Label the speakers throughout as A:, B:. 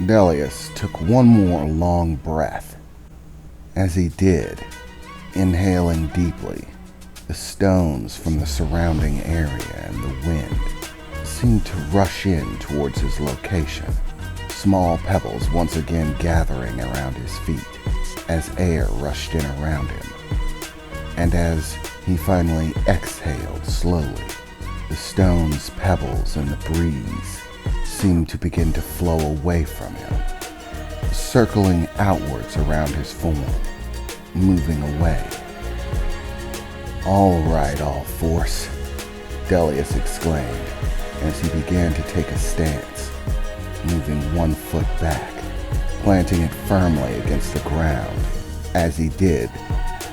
A: Delius took one more long breath. As he did, inhaling deeply, the stones from the surrounding area and the wind seemed to rush in towards his location, small pebbles once again gathering around his feet as air rushed in around him. And as he finally exhaled slowly, the stones, pebbles, and the breeze seemed to begin to flow away from him, circling outwards around his form, moving away. "All right, all force," Delius exclaimed as he began to take a stance, moving one foot back, planting it firmly against the ground. As he did,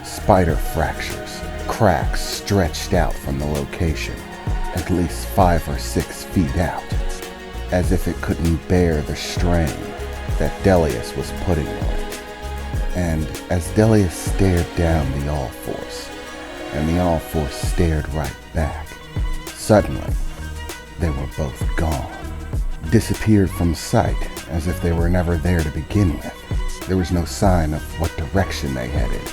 A: spider fractures, cracks stretched out from the location, at least 5 or 6 feet out, as if it couldn't bear the strain that Delius was putting on it. And as Delius stared down the All-Force, and the All-Force stared right back, suddenly, they were both gone. Disappeared from sight as if they were never there to begin with. There was no sign of what direction they headed,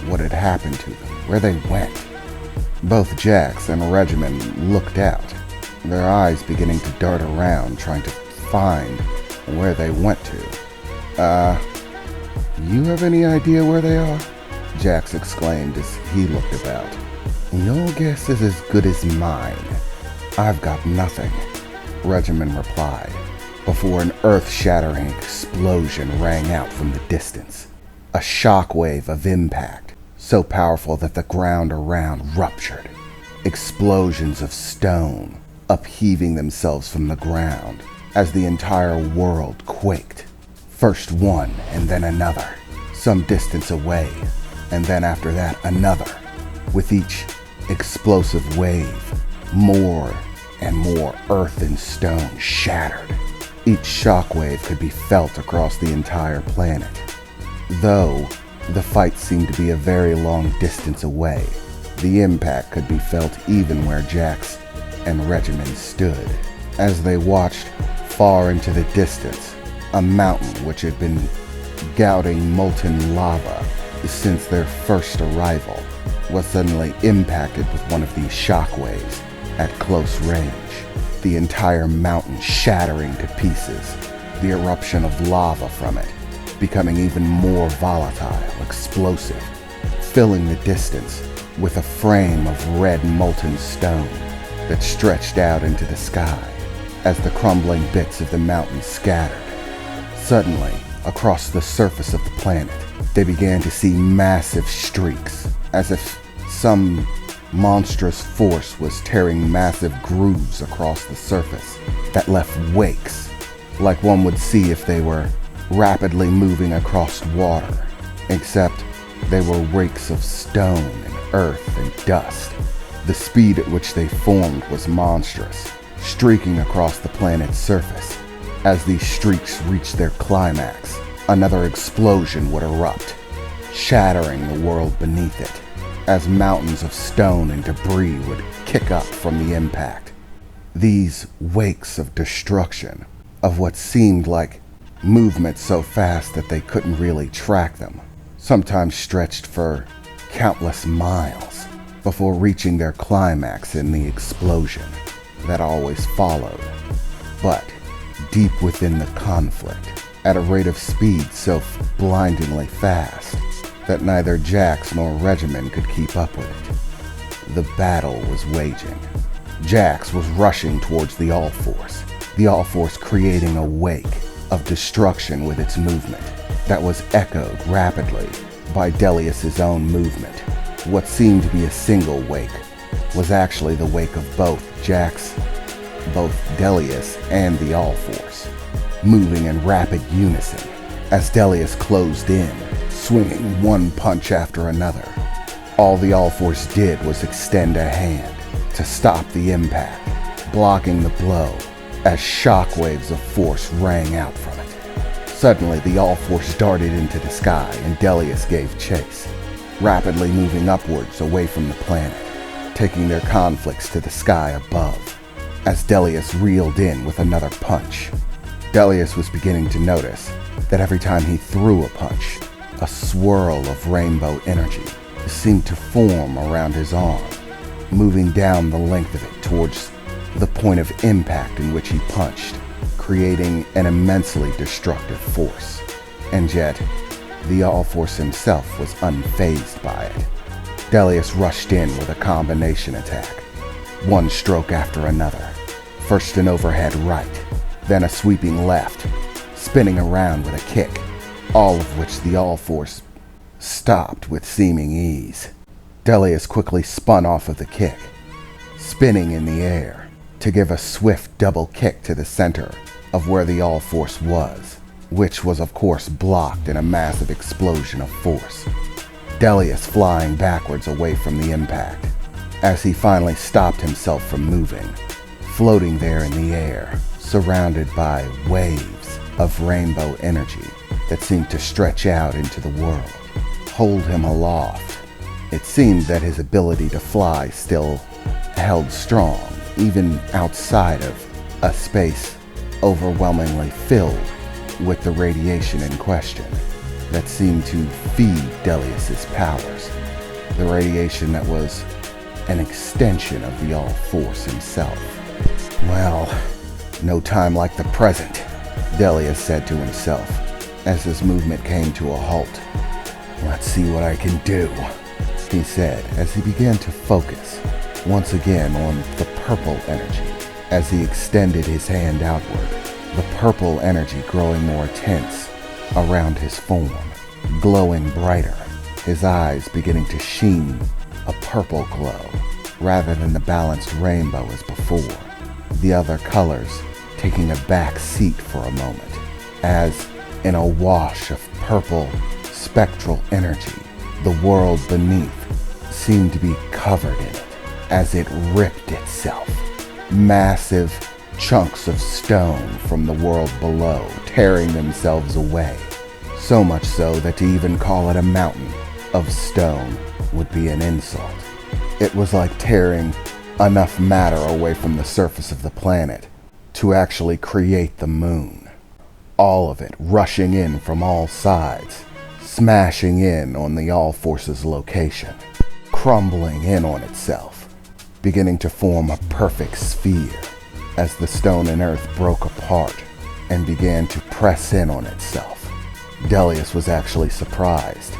A: what had happened to them, where they went. Both Jax and Regimen looked out, their eyes beginning to dart around, trying to find where they went to. You have any idea where they are?" Jax exclaimed as he looked about. "Your guess is as good as mine. I've got nothing," Regimen replied, before an earth-shattering explosion rang out from the distance. A shockwave of impact, so powerful that the ground around ruptured. Explosions of stone upheaving themselves from the ground as the entire world quaked. First one and then another, some distance away, and then after that another. With each explosive wave, more and more earth and stone shattered. Each shockwave could be felt across the entire planet. Though the fight seemed to be a very long distance away, the impact could be felt even where Jax and Regimen stood. As they watched far into the distance, a mountain which had been gouting molten lava since their first arrival was suddenly impacted with one of these shockwaves at close range, the entire mountain shattering to pieces, the eruption of lava from it becoming even more volatile, explosive, filling the distance with a frame of red molten stone that stretched out into the sky as the crumbling bits of the mountain scattered. Suddenly, across the surface of the planet, they began to see massive streaks, as if some monstrous force was tearing massive grooves across the surface that left wakes, like one would see if they were rapidly moving across water, except they were wakes of stone and earth and dust. The speed at which they formed was monstrous, streaking across the planet's surface. As these streaks reached their climax, another explosion would erupt, shattering the world beneath it, as mountains of stone and debris would kick up from the impact. These wakes of destruction, of what seemed like movement so fast that they couldn't really track them, sometimes stretched for countless miles before reaching their climax in the explosion that always followed. But deep within the conflict, at a rate of speed so blindingly fast that neither Jax nor Regimen could keep up with it, the battle was waging. Jax was rushing towards the All-Force creating a wake of destruction with its movement that was echoed rapidly by Delius's own movement. What seemed to be a single wake was actually the wake of both Delius and the All-Force, moving in rapid unison as Delius closed in, swinging one punch after another. All the All-Force did was extend a hand to stop the impact, blocking the blow as shockwaves of force rang out from it. Suddenly, the All-Force darted into the sky and Delius gave chase, rapidly moving upwards away from the planet, taking their conflicts to the sky above, as Delius reeled in with another punch. Delius was beginning to notice that every time he threw a punch, a swirl of rainbow energy seemed to form around his arm, moving down the length of it towards the point of impact in which he punched, creating an immensely destructive force. And yet, the All-Force himself was unfazed by it. Delius rushed in with a combination attack, one stroke after another. First an overhead right, then a sweeping left, spinning around with a kick, all of which the All-Force stopped with seeming ease. Delius quickly spun off of the kick, spinning in the air to give a swift double kick to the center of where the All-Force was, which was of course blocked in a massive explosion of force. Delius flying backwards away from the impact, as he finally stopped himself from moving, floating there in the air, surrounded by waves of rainbow energy that seemed to stretch out into the world, hold him aloft. It seemed that his ability to fly still held strong, even outside of a space overwhelmingly filled with the radiation in question that seemed to feed Delius's powers, the radiation that was an extension of the All-Force himself. Well, no time like the present, Delius said to himself as his movement came to a halt. Let's see what I can do, he said as he began to focus once again on the purple energy as he extended his hand outward, the purple energy growing more tense around his form, glowing brighter, his eyes beginning to sheen a purple glow rather than the balanced rainbow as before, the other colors taking a back seat for a moment, as in a wash of purple spectral energy, the world beneath seemed to be covered in it as it ripped itself. Massive chunks of stone from the world below tearing themselves away, so much so that to even call it a mountain of stone would be an insult. It was like tearing enough matter away from the surface of the planet to actually create the moon. All of it rushing in from all sides, smashing in on the All-Force's location, crumbling in on itself, beginning to form a perfect sphere as the stone and earth broke apart and began to press in on itself. Delius was actually surprised.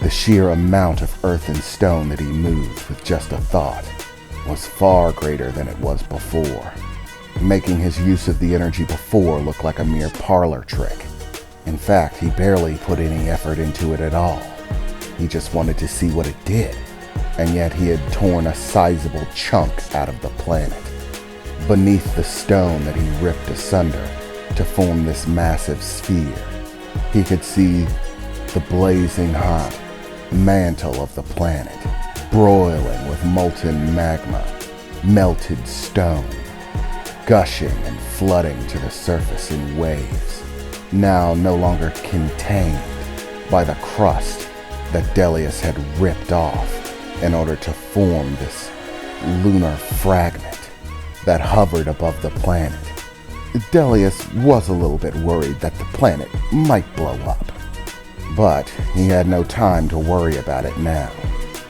A: The sheer amount of earth and stone that he moved with just a thought was far greater than it was before, making his use of the energy before look like a mere parlor trick. In fact, he barely put any effort into it at all. He just wanted to see what it did, and yet he had torn a sizable chunk out of the planet. Beneath the stone that he ripped asunder to form this massive sphere, he could see the blazing hot mantle of the planet, broiling with molten magma, melted stone, gushing and flooding to the surface in waves, now no longer contained by the crust that Delius had ripped off in order to form this lunar fragment that hovered above the planet. Delius was a little bit worried that the planet might blow up, but he had no time to worry about it now.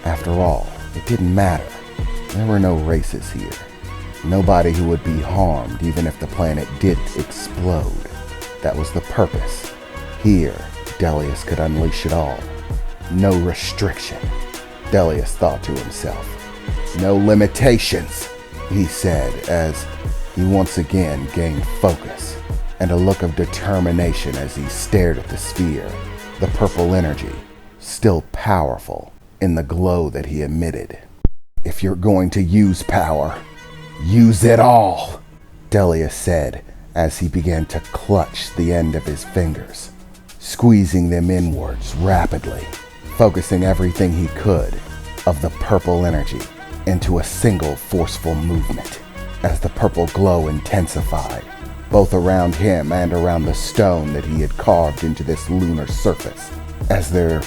A: After all, it didn't matter. There were no races here. Nobody who would be harmed even if the planet did explode. That was the purpose. Here, Delius could unleash it all. No restriction, Delius thought to himself. No limitations, he said as he once again gained focus and a look of determination as he stared at the sphere, the purple energy, still powerful in the glow that he emitted. If you're going to use power, use it all, Delius said as he began to clutch the end of his fingers, squeezing them inwards rapidly, focusing everything he could of the purple energy into a single forceful movement as the purple glow intensified, both around him and around the stone that he had carved into this lunar surface, as there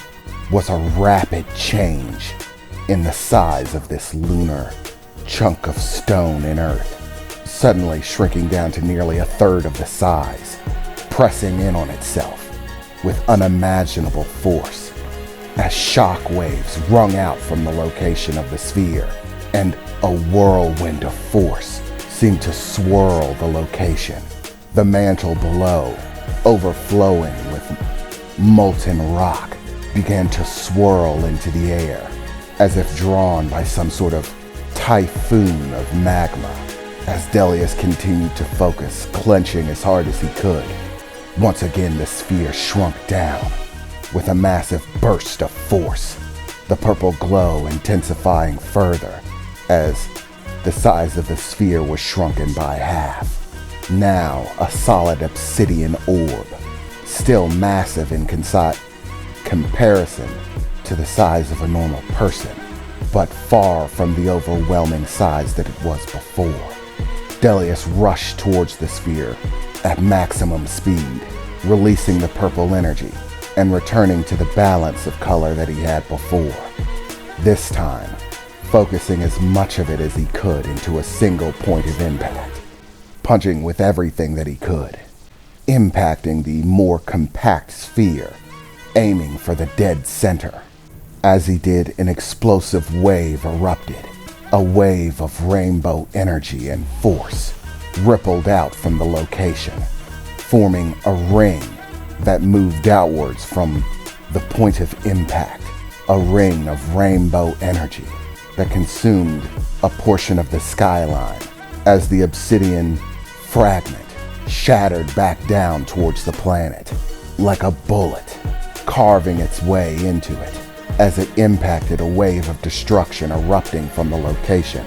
A: was a rapid change in the size of this lunar chunk of stone and earth, suddenly shrinking down to nearly a third of the size, pressing in on itself with unimaginable force, as shock waves rung out from the location of the sphere, and a whirlwind of force seemed to swirl the location. The mantle below, overflowing with molten rock, began to swirl into the air, as if drawn by some sort of typhoon of magma. As Delius continued to focus, clenching as hard as he could, once again the sphere shrunk down with a massive burst of force, the purple glow intensifying further as the size of the sphere was shrunken by half. Now a solid obsidian orb, still massive in comparison to the size of a normal person, but far from the overwhelming size that it was before. Delius rushed towards the sphere at maximum speed, releasing the purple energy and returning to the balance of color that he had before. This time, focusing as much of it as he could into a single point of impact, punching with everything that he could, impacting the more compact sphere, aiming for the dead center. As he did, an explosive wave erupted. A wave of rainbow energy and force rippled out from the location, forming a ring that moved outwards from the point of impact, a ring of rainbow energy that consumed a portion of the skyline as the obsidian fragment shattered back down towards the planet like a bullet, carving its way into it as it impacted a wave of destruction erupting from the location,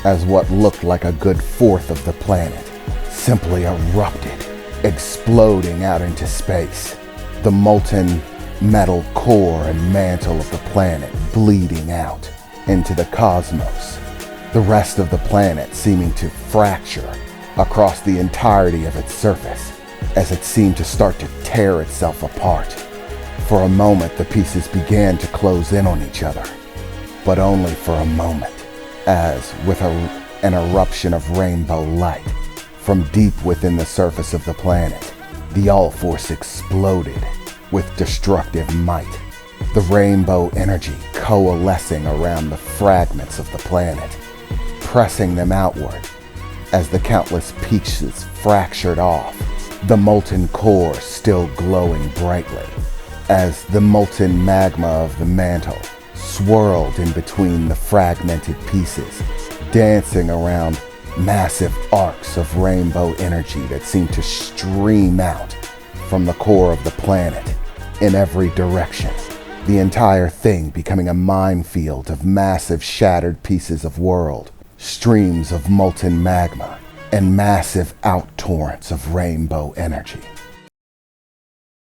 A: as what looked like a good fourth of the planet simply erupted, exploding out into space, the molten metal core and mantle of the planet bleeding out into the cosmos, the rest of the planet seeming to fracture across the entirety of its surface as it seemed to start to tear itself apart. For a moment, the pieces began to close in on each other, but only for a moment, as with an eruption of rainbow light from deep within the surface of the planet, the all-force exploded with destructive might, the rainbow energy coalescing around the fragments of the planet, pressing them outward as the countless pieces fractured off, the molten core still glowing brightly, as the molten magma of the mantle swirled in between the fragmented pieces, dancing around massive arcs of rainbow energy that seemed to stream out from the core of the planet in every direction, the entire thing becoming a minefield of massive shattered pieces of world, streams of molten magma, and massive outtorrents of rainbow energy.